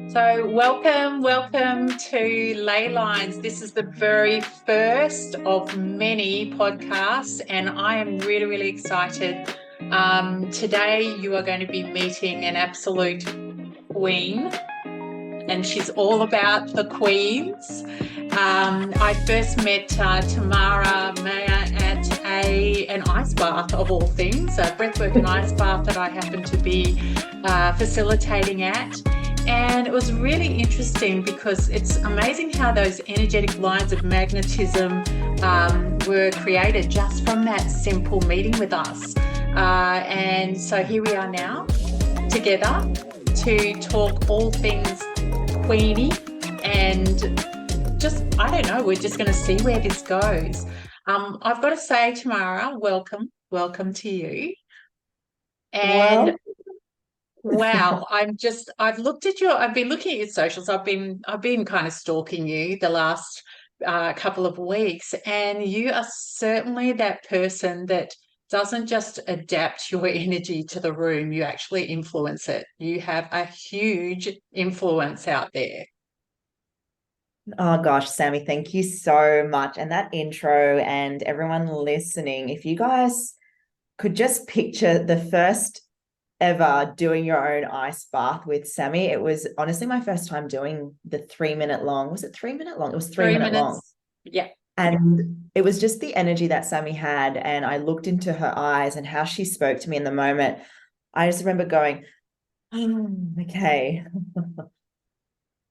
So welcome to Ley Lines. This is the very first of many podcasts, and I am really excited. Today you are going to be meeting an absolute queen, and she's all about the queens. I first met Tamara Meyer at an ice bath, of all things, a breathwork and ice bath that I happened to be facilitating at. And it was really interesting because it's amazing how those energetic lines of magnetism were created just from that simple meeting with us. And so here we are now together to talk all things Queenie, and just, I don't know, we're just going to see where this goes. I've got to say, Tamara, welcome to you. And Well, wow, I've been looking at your socials. I've been kind of stalking you the last couple of weeks, and you are certainly that person that doesn't just adapt your energy to the room, you actually influence it. You have a huge influence out there. oh gosh, Sammy, thank you so much. And that intro and everyone listening, if you guys could just picture the first ever doing your own ice bath with Sammy, it was honestly my first time doing the 3 minute long. Was it 3 minute long? It was three Three minute long. minutes. Yeah. And it was just the energy that Sammy had. And I looked into her eyes and how she spoke to me in the moment. I just remember going, oh, okay.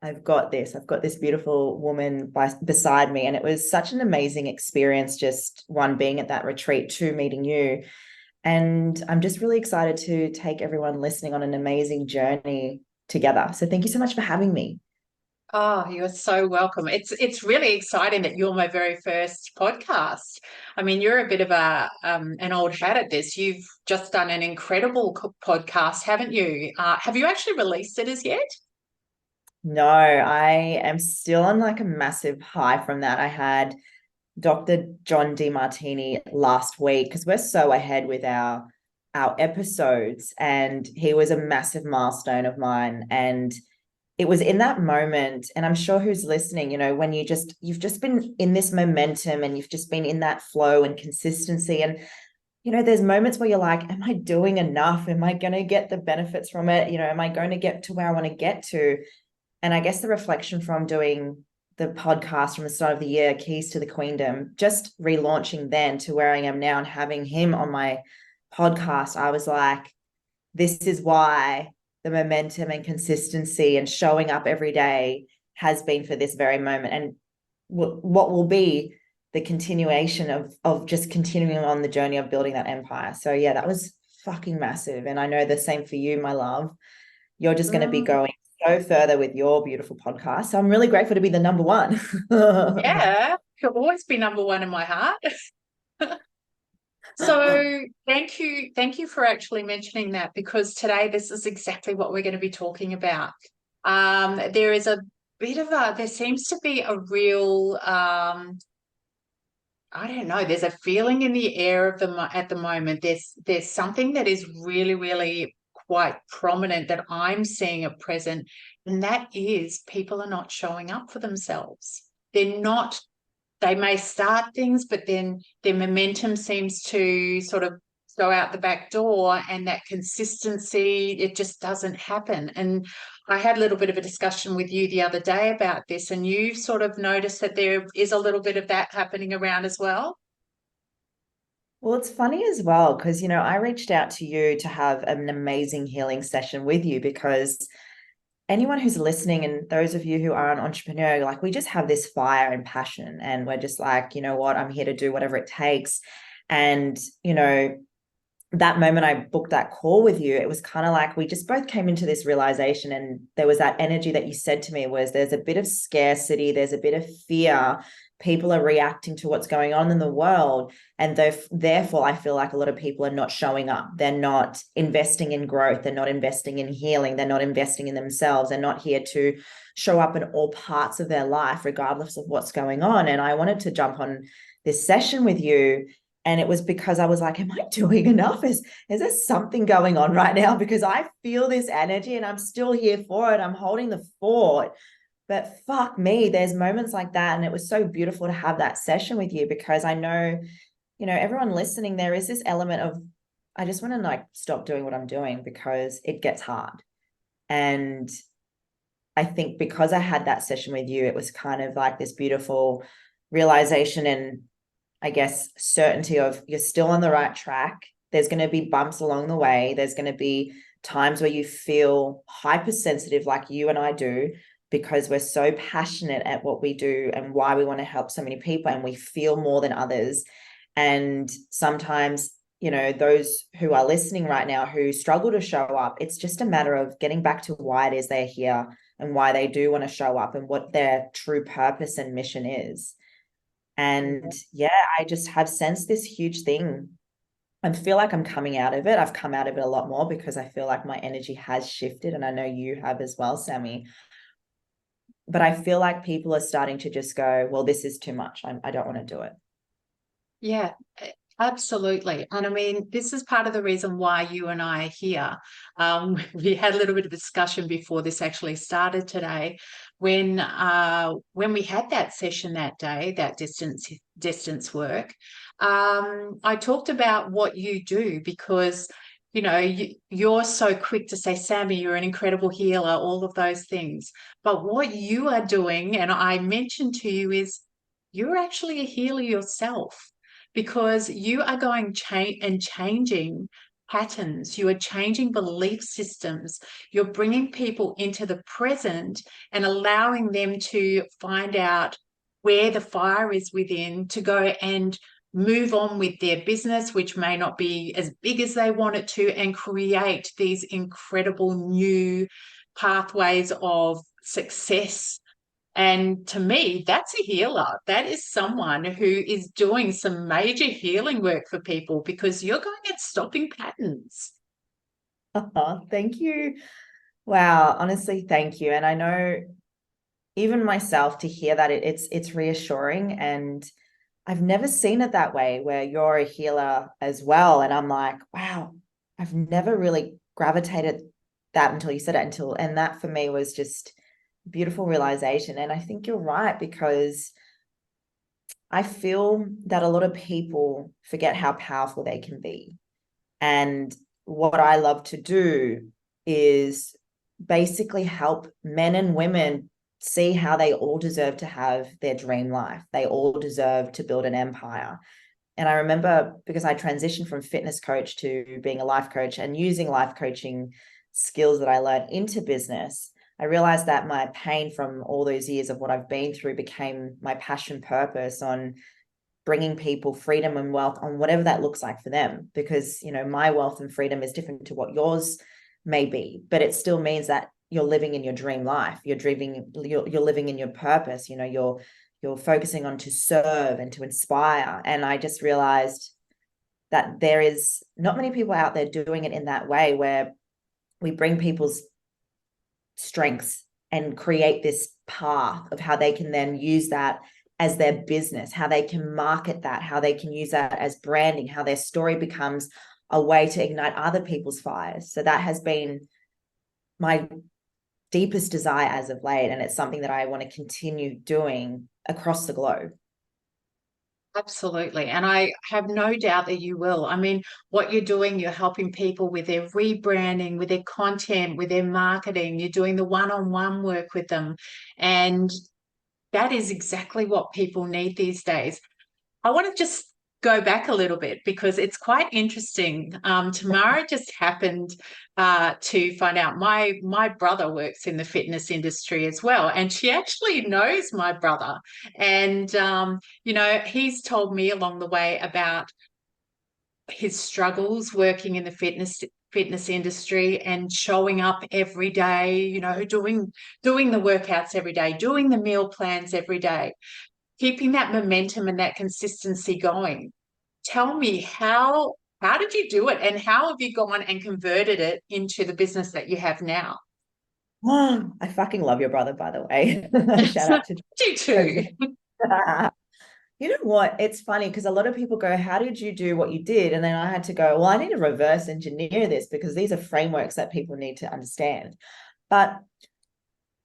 I've got this. I've got this beautiful woman beside me. And it was such an amazing experience, just one, being at that retreat, two, meeting you. And I'm just really excited to take everyone listening on an amazing journey together. So thank you so much for having me. Oh, you're so welcome. It's really exciting that you're my very first podcast. I mean, you're a bit of an old hat at this. You've just done an incredible podcast, haven't you? Have you actually released it as yet? No, I am still on like a massive high from that. I had Dr. John DeMartini last week because we're so ahead with our episodes, and he was a massive milestone of mine. And it was in that moment, and I'm sure who's listening, when you've just been in this momentum and you've just been in that flow and consistency. And there's moments where you're like, am I doing enough? Am I going to get the benefits from it? Am I going to get to where I want to get to? And I guess the reflection from doing the podcast from the start of the year, Keys to the Queendom, just relaunching then to where I am now and having him on my podcast, I was like, this is why the momentum and consistency and showing up every day has been for this very moment. And what will be the continuation of just continuing on the journey of building that empire. So yeah, that was fucking massive. And I know the same for you, my love. You're just going to be Mm, going so further with your beautiful podcast. So I'm really grateful to be the number one. yeah, you'll always be number one in my heart. So thank you for actually mentioning that, because today this is exactly what we're going to be talking about. There is a there seems to be a real I don't know. There's a feeling in the air of at the moment. There's something that is really quite prominent that I'm seeing at present, and that is people are not showing up for themselves. They're not. They may start things, but then their momentum seems to sort of go out the back door, and that consistency, it just doesn't happen. And I had a little bit of a discussion with you the other day about this, and you sort of noticed that there is a little bit of that happening around as well. Well, it's funny as well because, I reached out to you to have an amazing healing session with you because anyone who's listening and those of you who are an entrepreneur, like we just have this fire and passion and we're just like, you know what, I'm here to do whatever it takes. And, that moment I booked that call with you, it was kind of like we just both came into this realization, and there was that energy that you said to me was there's a bit of scarcity, there's a bit of fear. People are reacting to what's going on in the world. And therefore, I feel like a lot of people are not showing up. They're not investing in growth. They're not investing in healing. They're not investing in themselves. They're not here to show up in all parts of their life, regardless of what's going on. And I wanted to jump on this session with you And it was because I was like, am I doing enough? Is there something going on right now? Because I feel this energy and I'm still here for it. I'm holding the fort. But fuck me, there's moments like that. And it was so beautiful to have that session with you, because I know, everyone listening, there is this element of, I just want to like stop doing what I'm doing because it gets hard. And I think because I had that session with you, it was kind of like this beautiful realization and, I guess, certainty of you're still on the right track. There's going to be bumps along the way. There's going to be times where you feel hypersensitive like you and I do, because we're so passionate at what we do and why we want to help so many people, and we feel more than others. And sometimes, those who are listening right now who struggle to show up, it's just a matter of getting back to why it is they're here and why they do want to show up and what their true purpose and mission is. And yeah, I just have sensed this huge thing. I feel like I'm coming out of it. I've come out of it a lot more because I feel like my energy has shifted, and I know you have as well, Sammy. But I feel like people are starting to just go, well, this is too much. I don't want to do it. Yeah, absolutely. And I mean, this is part of the reason why you and I are here. We had a little bit of discussion before this actually started today, when we had that session that day, that distance work. I talked about what you do, because you're so quick to say, Sammy, you're an incredible healer, all of those things. But what you are doing, and I mentioned to you, is you're actually a healer yourself, because you are going and changing patterns. You are changing belief systems. You're bringing people into the present and allowing them to find out where the fire is within, to go and move on with their business, which may not be as big as they want it to, and create these incredible new pathways of success. And to me, that's a healer. That is someone who is doing some major healing work for people, because you're going and stopping patterns. Thank you. Wow. Honestly, thank you. And I know even myself, to hear that, it's reassuring. And I've never seen it that way, where you're a healer as well. And I'm like, wow, I've never really gravitated that until you said it, and that for me was just a beautiful realization. And I think you're right, because I feel that a lot of people forget how powerful they can be. And what I love to do is basically help men and women see how they all deserve to have their dream life. They all deserve to build an empire. And I remember, because I transitioned from fitness coach to being a life coach and using life coaching skills that I learned into business, I realized that my pain from all those years of what I've been through became my passion purpose on bringing people freedom and wealth, on whatever that looks like for them. Because, my wealth and freedom is different to what yours may be, but it still means that you're living in your dream life. You're living in your purpose. You're focusing on to serve and to inspire. And I just realized that there is not many people out there doing it in that way, where we bring people's strengths and create this path of how they can then use that as their business, how they can market that, how they can use that as branding, how their story becomes a way to ignite other people's fires. So that has been my deepest desire as of late. And it's something that I want to continue doing across the globe. Absolutely. And I have no doubt that you will. I mean, what you're doing, you're helping people with their rebranding, with their content, with their marketing. You're doing the one-on-one work with them. And that is exactly what people need these days. I want to just go back a little bit, because it's quite interesting. Tamara just happened to find out my brother works in the fitness industry as well, and she actually knows my brother. And he's told me along the way about his struggles working in the fitness industry and showing up every day. Doing the workouts every day, doing the meal plans every day, keeping that momentum and that consistency going. Tell me, how did you do it, and how have you gone and converted it into the business that you have now? Oh, I fucking love your brother, by the way. Shout out to You too. You know what? It's funny because a lot of people go, how did you do what you did? And then I had to go, well, I need to reverse engineer this because these are frameworks that people need to understand. But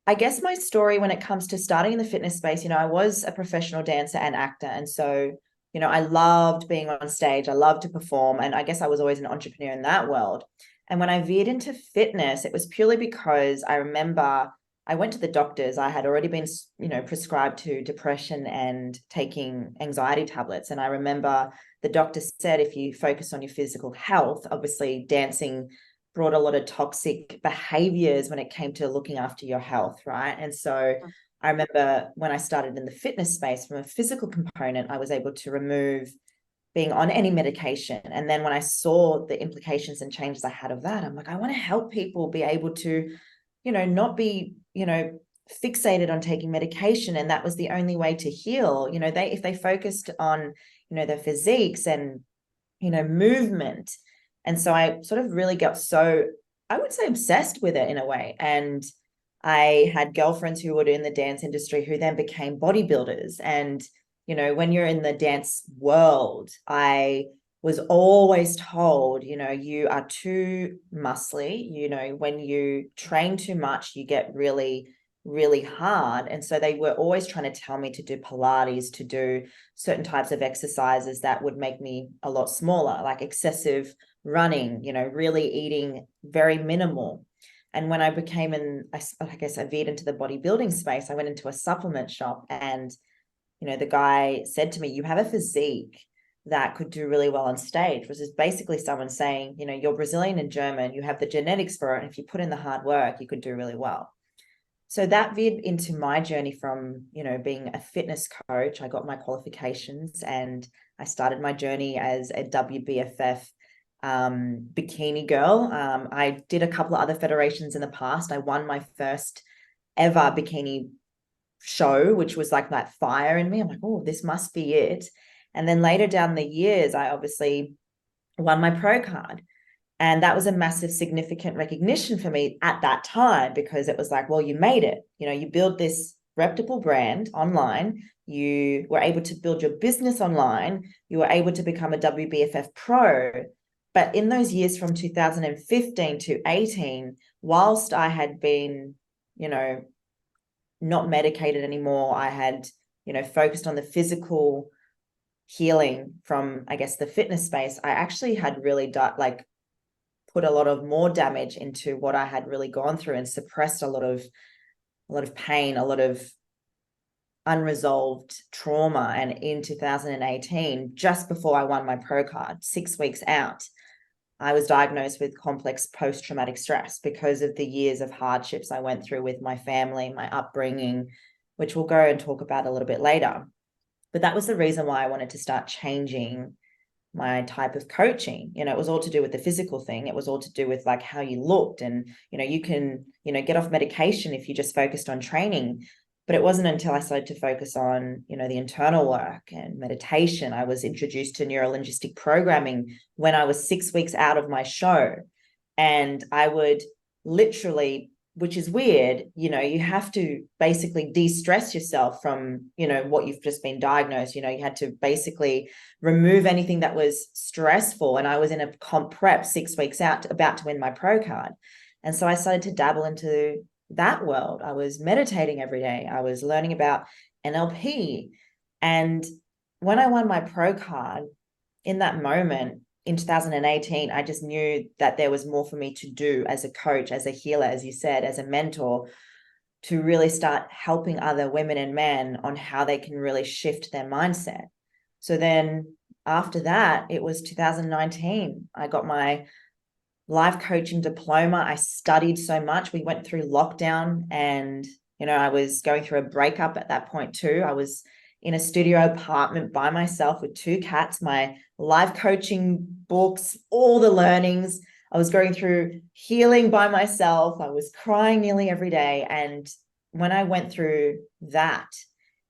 I guess my story when it comes to starting in the fitness space, I was a professional dancer and actor. And so, I loved being on stage. I loved to perform. And I guess I was always an entrepreneur in that world. And when I veered into fitness, it was purely because I remember I went to the doctors. I had already been, prescribed to depression and taking anxiety tablets. And I remember the doctor said, if you focus on your physical health, obviously dancing brought a lot of toxic behaviors when it came to looking after your health, right? And so I remember when I started in the fitness space, from a physical component, I was able to remove being on any medication. And then when I saw the implications and changes I had of that, I'm like, I want to help people be able to, not be, fixated on taking medication. And that was the only way to heal. If they focused on, their physiques and, movement. And so I sort of really got so, I would say, obsessed with it in a way. And I had girlfriends who were in the dance industry who then became bodybuilders. And, when you're in the dance world, I was always told, you are too muscly. When you train too much, you get really, really hard. And so they were always trying to tell me to do Pilates, to do certain types of exercises that would make me a lot smaller, like excessive running, really eating very minimal. And when I became I guess I veered into the bodybuilding space, I went into a supplement shop and, the guy said to me, you have a physique that could do really well on stage, which is basically someone saying, you're Brazilian and German, you have the genetics for it. And if you put in the hard work, you could do really well. So that veered into my journey from, being a fitness coach. I got my qualifications and I started my journey as a WBFF bikini girl. I did a couple of other federations in the past. I won my first ever bikini show, which was like that fire in me. I'm like, oh, this must be it. And then later down the years, I obviously won my pro card. And that was a massive, significant recognition for me at that time, because it was like, well, you made it. You build this reputable brand online. You were able to build your business online. You were able to become a WBFF pro. But in those years from 2015 to 18, whilst I had been, not medicated anymore, I had, focused on the physical healing from, I guess, the fitness space, I actually had really put a lot of more damage into what I had really gone through and suppressed a lot of pain, a lot of unresolved trauma. And in 2018, just before I won my pro card, 6 weeks out, I was diagnosed with complex post-traumatic stress because of the years of hardships I went through with my family, my upbringing, which we'll go and talk about a little bit later. But that was the reason why I wanted to start changing my type of coaching. It was all to do with the physical thing. It was all to do with like how you looked, and, you can, get off medication if you just focused on training. But it wasn't until I started to focus on, the internal work and meditation. I was introduced to neuro-linguistic programming when I was 6 weeks out of my show. And I would literally, which is weird, you have to basically de-stress yourself from, what you've just been diagnosed. You had to basically remove anything that was stressful. And I was in a comp prep 6 weeks out, about to win my pro card. And so I started to dabble into that world. I was meditating every day. I was learning about NLP. And when I won my pro card, in that moment in 2018, I just knew that there was more for me to do as a coach, as a healer, as you said, as a mentor, to really start helping other women and men on how they can really shift their mindset. So then after that, it was 2019. I got my life coaching diploma. I studied so much. We went through lockdown and, I was going through a breakup at that point too. I was in a studio apartment by myself with 2 cats, my life coaching books, all the learnings. I was going through healing by myself. I was crying nearly every day. And when I went through that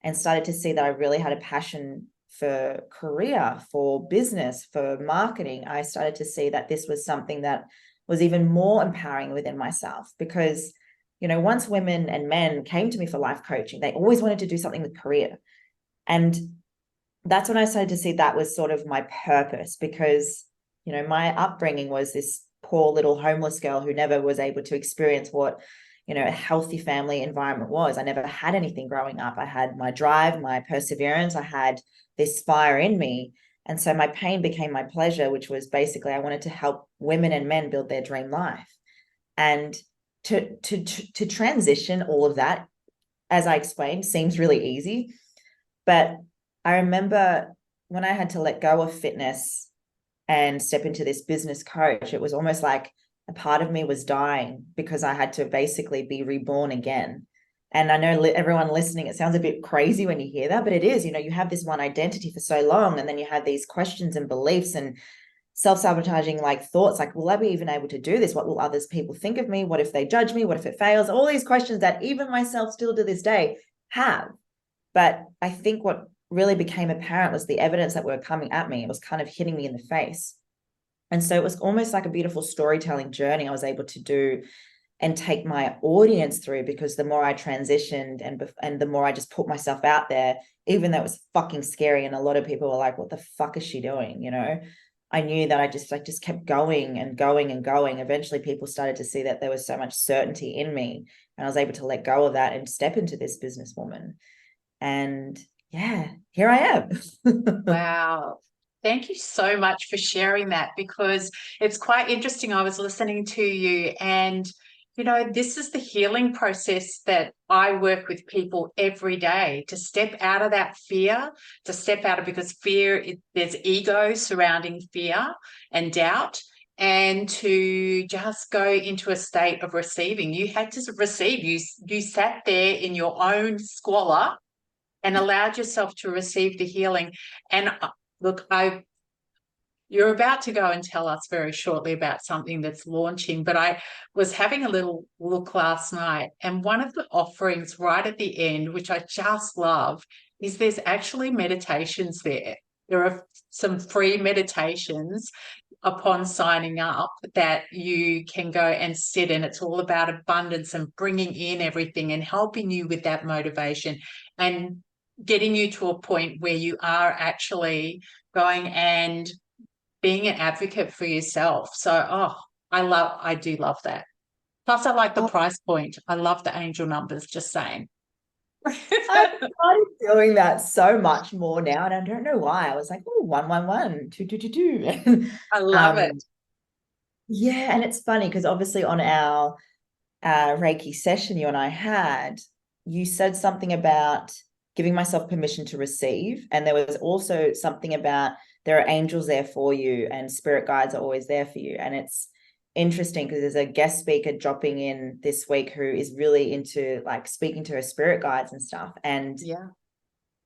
and started to see that I really had a passion for career, for business, for marketing, I started to see that this was something that was even more empowering within myself. Because, once women and men came to me for life coaching, they always wanted to do something with career. And that's when I started to see that was sort of my purpose, because, you know, my upbringing was this poor little homeless girl who never was able to experience what, you know, a healthy family environment was. I never had anything growing up. I had my drive, my perseverance, I had this fire in me. And so my pain became my pleasure, which was basically I wanted to help women and men build their dream life. And to transition all of that, as I explained, seems really easy. But I remember when I had to let go of fitness and step into this business coach, it was almost like a part of me was dying, because I had to basically be reborn again. And I know everyone listening, it sounds a bit crazy when you hear that, but it is. You know, you have this one identity for so long, and then you have these questions and beliefs and self-sabotaging like thoughts like, will I be even able to do this? What will others people think of me? What if they judge me? What if it fails? All these questions that even myself still to this day have. But I think what really became apparent was the evidence that were coming at me. It was kind of hitting me in the face. And so it was almost like a beautiful storytelling journey I was able to do and take my audience through, because the more I transitioned and the more I just put myself out there, even though it was fucking scary, and a lot of people were like, what the fuck is she doing? You know, I knew that I just kept going and going and going. Eventually people started to see that there was so much certainty in me, and I was able to let go of that and step into this businesswoman. And yeah, here I am. Wow. Thank you so much for sharing that, because it's quite interesting. I was listening to you, and, you know, this is the healing process that I work with people every day, to step out of that fear, to step out of, because fear, there's ego surrounding fear and doubt, and to just go into a state of receiving. You had to receive. You sat there in your own squalor and allowed yourself to receive the healing. And look, you're about to go and tell us very shortly about something that's launching, but I was having a little look last night, and one of the offerings right at the end, which I just love, is there's actually meditations there. There are some free meditations upon signing up that you can go and sit in. It's all about abundance and bringing in everything and helping you with that motivation and getting you to a point where you are actually going and being an advocate for yourself. So, I do love that. Plus, I like the Oh, price point. I love the angel numbers, just saying. I started doing that so much more now, and I don't know why. I was like, oh, 111, 222. I love um, it. yeah, and it's funny because obviously on our Reiki session you and I had, you said something about giving myself permission to receive, and there was also something about there are angels there for you and spirit guides are always there for you. And it's interesting because there's a guest speaker dropping in this week who is really into like speaking to her spirit guides and stuff. And Yeah,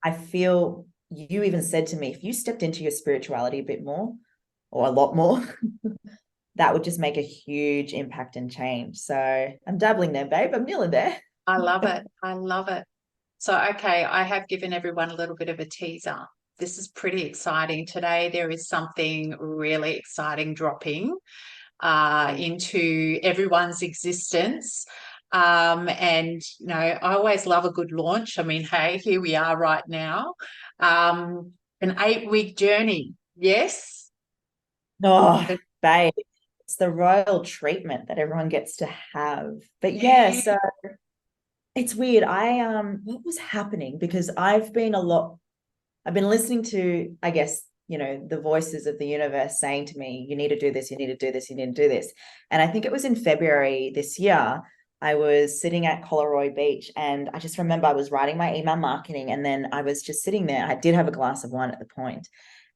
I feel you even said to me, if you stepped into your spirituality a bit more or a lot more, that would just make a huge impact and change. So I'm dabbling there, babe. I'm nearly there. I love it. I love it. So, okay, I have given everyone a little bit of a teaser. This is pretty exciting. Today, there is something really exciting dropping into everyone's existence. And, you know, I always love a good launch. I mean, hey, here we are right now. An 8-week journey. Yes. Oh, babe, it's the royal treatment that everyone gets to have. But yeah, Yeah. so it's weird. What was happening? Because I've been listening to, I guess, you know, the voices of the universe saying to me, you need to do this, you need to do this, you need to do this. And I think it was in February this year, I was sitting at Collaroy Beach, and I just remember I was writing my email marketing, and then I was just sitting there. I did have a glass of wine at the point,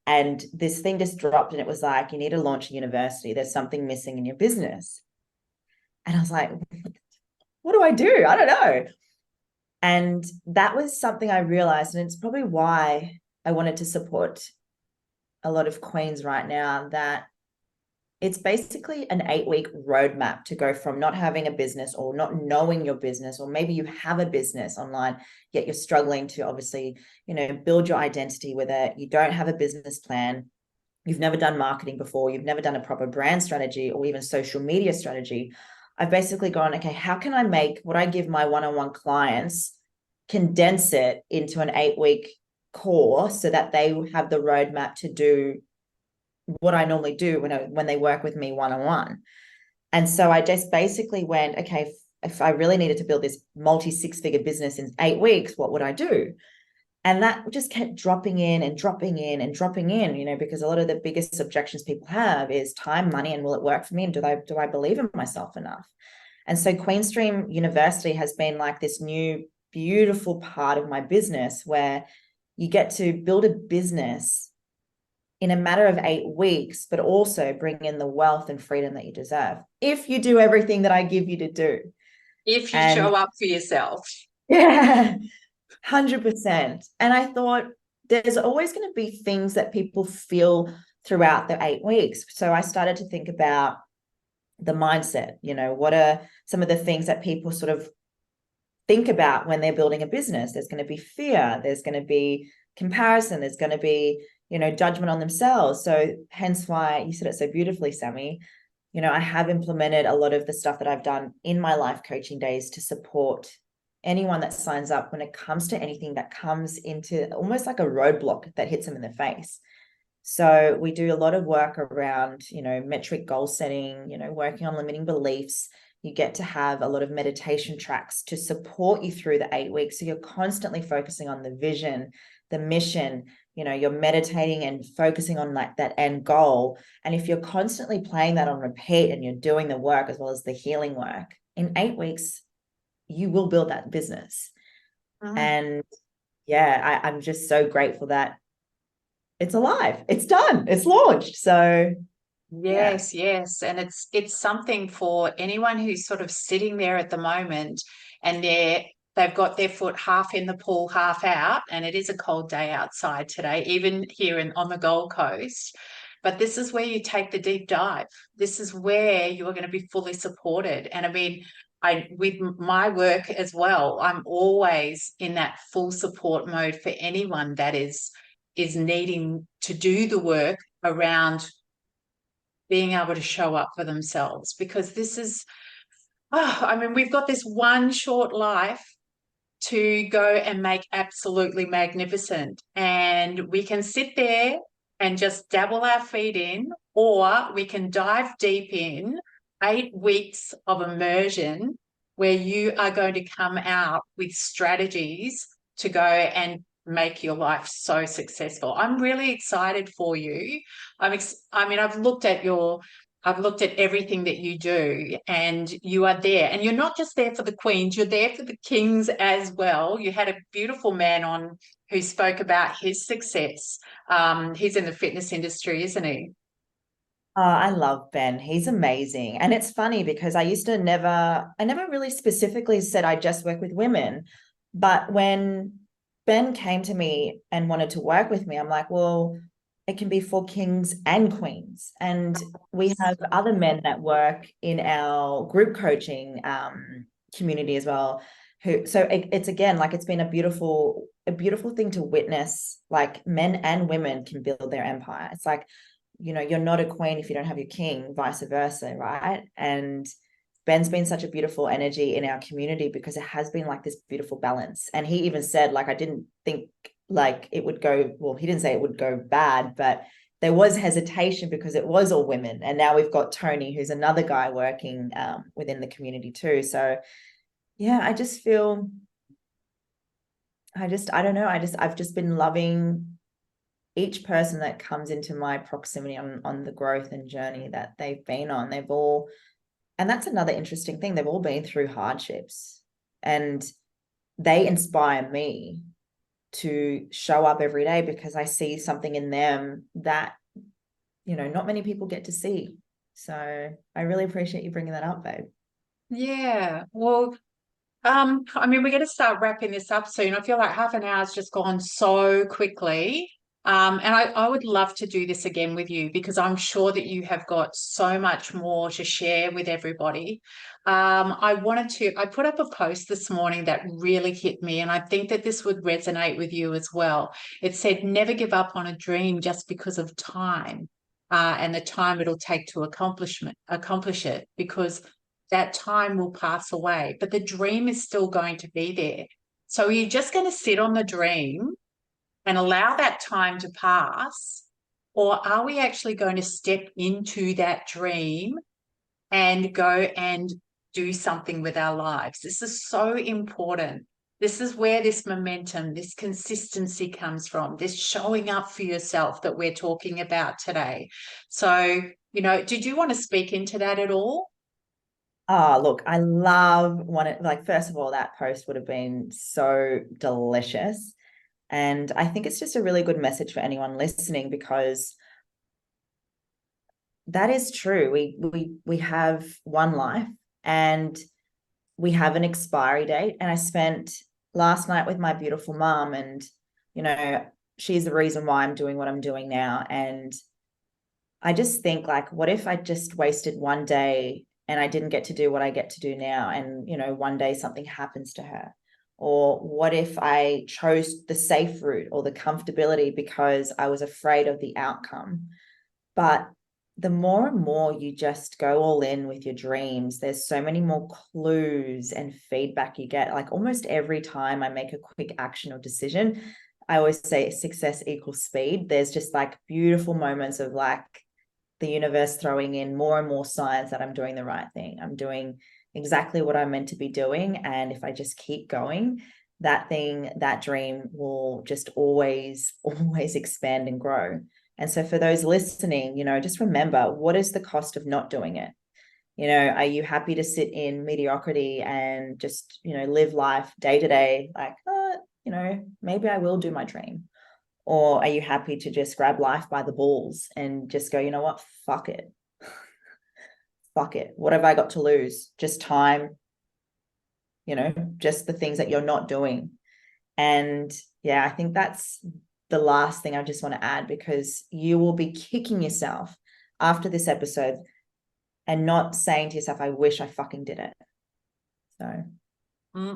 and this thing just dropped, and it was like, you need to launch a university. There's something missing in your business. And I was like, what do I do? I don't know. And that was something I realized, and it's probably why I wanted to support a lot of queens right now, that it's basically an 8-week roadmap to go from not having a business or not knowing your business, or maybe you have a business online, yet you're struggling to obviously, you know, build your identity with it. You don't have a business plan. You've never done marketing before. You've never done a proper brand strategy or even social media strategy. I've basically gone, okay, how can I make what I give my one-on-one clients, condense it into an 8-week core so that they have the roadmap to do what I normally do when they work with me one-on-one. And so I just basically went, okay, if I really needed to build this multi-six-figure business in 8 weeks, what would I do? And that just kept dropping in and dropping in and dropping in, because a lot of the biggest objections people have is time, money, and will it work for me? And do I believe in myself enough? And so Queenstream University has been like this new beautiful part of my business where you get to build a business in a matter of 8 weeks, but also bring in the wealth and freedom that you deserve if you do everything that I give you to do. If you And show up for yourself. yeah, 100%. And I thought there's always going to be things that people feel throughout the 8 weeks. So I started to think about the mindset, what are some of the things that people sort of think about when they're building a business? There's going to be fear, there's going to be comparison, there's going to be, judgment on themselves. So hence why you said it so beautifully, Sammy. I have implemented a lot of the stuff that I've done in my life coaching days to support anyone that signs up when it comes to anything that comes into almost like a roadblock that hits them in the face. So we do a lot of work around, metric goal setting, working on limiting beliefs. You get to have a lot of meditation tracks to support you through the 8 weeks. So you're constantly focusing on the vision, the mission, you're meditating and focusing on like that end goal. And if you're constantly playing that on repeat and you're doing the work as well as the healing work, in 8 weeks, you will build that business. And yeah, I'm just so grateful that it's alive, it's done, it's launched. So yes, yes. And it's something for anyone who's sort of sitting there at the moment and they've got their foot half in the pool, half out, and it is a cold day outside today, even here on the Gold Coast. But this is where you take the deep dive. This is where you are going to be fully supported. And I mean, with my work as well, I'm always in that full support mode for anyone that is needing to do the work around being able to show up for themselves, because this is, I mean, we've got this one short life to go and make absolutely magnificent. And we can sit there and just dabble our feet in, or we can dive deep in 8 weeks of immersion where you are going to come out with strategies to go and make your life so successful. I'm really excited for you. I mean, I've looked at everything that you do, and you are there. And you're not just there for the queens, you're there for the kings as well. You had a beautiful man on who spoke about his success. He's in the fitness industry, isn't he? Oh, I love Ben. He's amazing. And it's funny because I never really specifically said I just work with women. But when Ben came to me and wanted to work with me, I'm like, well, it can be for kings and queens. And we have other men that work in our group coaching community as well. It's again, like it's been a beautiful thing to witness, like men and women can build their empire. It's like, you're not a queen if you don't have your king, vice versa, right? And Ben's been such a beautiful energy in our community because it has been like this beautiful balance. And he even said, like, I didn't think like it would go, well, he didn't say it would go bad, but there was hesitation because it was all women. And now we've got Tony, who's another guy working within the community too. So yeah, I just feel, I don't know. I've just been loving each person that comes into my proximity on the growth and journey that they've been on. And that's another interesting thing. They've all been through hardships, and they inspire me to show up every day because I see something in them that, not many people get to see. So I really appreciate you bringing that up, babe. Yeah. Well, I mean, we're going to start wrapping this up soon. I feel like half an hour's just gone so quickly. And I would love to do this again with you because I'm sure that you have got so much more to share with everybody. I put up a post this morning that really hit me, and I think that this would resonate with you as well. It said, never give up on a dream just because of time, and the time it'll take to accomplish it, because that time will pass away, but the dream is still going to be there. So you're just going to sit on the dream and allow that time to pass? Or are we actually going to step into that dream and go and do something with our lives? This is so important. This is where this momentum, this consistency comes from, this showing up for yourself that we're talking about today. So, did you want to speak into that at all? Oh, look, I love first of all, that post would have been so delicious. And I think it's just a really good message for anyone listening, because that is true. We have one life and we have an expiry date. And I spent last night with my beautiful mom, and she's the reason why I'm doing what I'm doing now. And I just think, like, what if I just wasted one day and I didn't get to do what I get to do now? And, one day something happens to her. Or what if I chose the safe route or the comfortability because I was afraid of the outcome? But the more and more you just go all in with your dreams, there's so many more clues and feedback you get. Like, almost every time I make a quick action or decision, I always say success equals speed. There's just like beautiful moments of like the universe throwing in more and more signs that I'm doing the right thing. I'm doing exactly what I'm meant to be doing. And if I just keep going, that dream will just always, always expand and grow. And so for those listening, just remember, what is the cost of not doing it? Are you happy to sit in mediocrity and just, live life day to day? Like, maybe I will do my dream. Or are you happy to just grab life by the balls and just go, you know what? Fuck it. Fuck it. What have I got to lose? Just time, just the things that you're not doing. And yeah, I think that's the last thing I just want to add, because you will be kicking yourself after this episode and not saying to yourself, I wish I fucking did it. So. I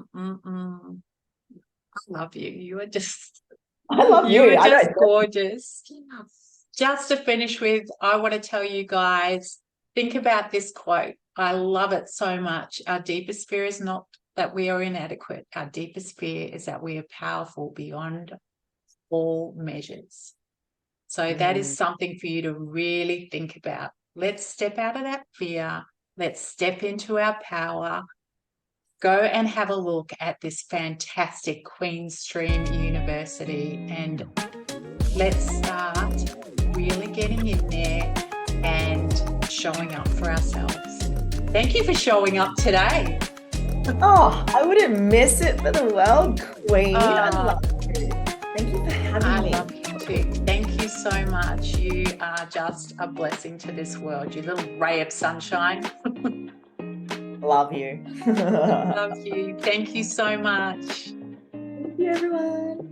love you. You are just, I love you. You are just gorgeous. Just to finish with, I want to tell you guys, think about this quote. I love it so much. Our deepest fear is not that we are inadequate. Our deepest fear is that we are powerful beyond all measures. So that is something for you to really think about. Let's step out of that fear. Let's step into our power. Go and have a look at this fantastic Queen's Stream University, and let's start really getting in there and showing up for ourselves. Thank you for showing up today. Oh, I wouldn't miss it for the world, Queen. I love you. Thank you for having me. I love you too. Thank you so much. You are just a blessing to this world. You little ray of sunshine. Love you. Love you. Thank you so much. Thank you, everyone.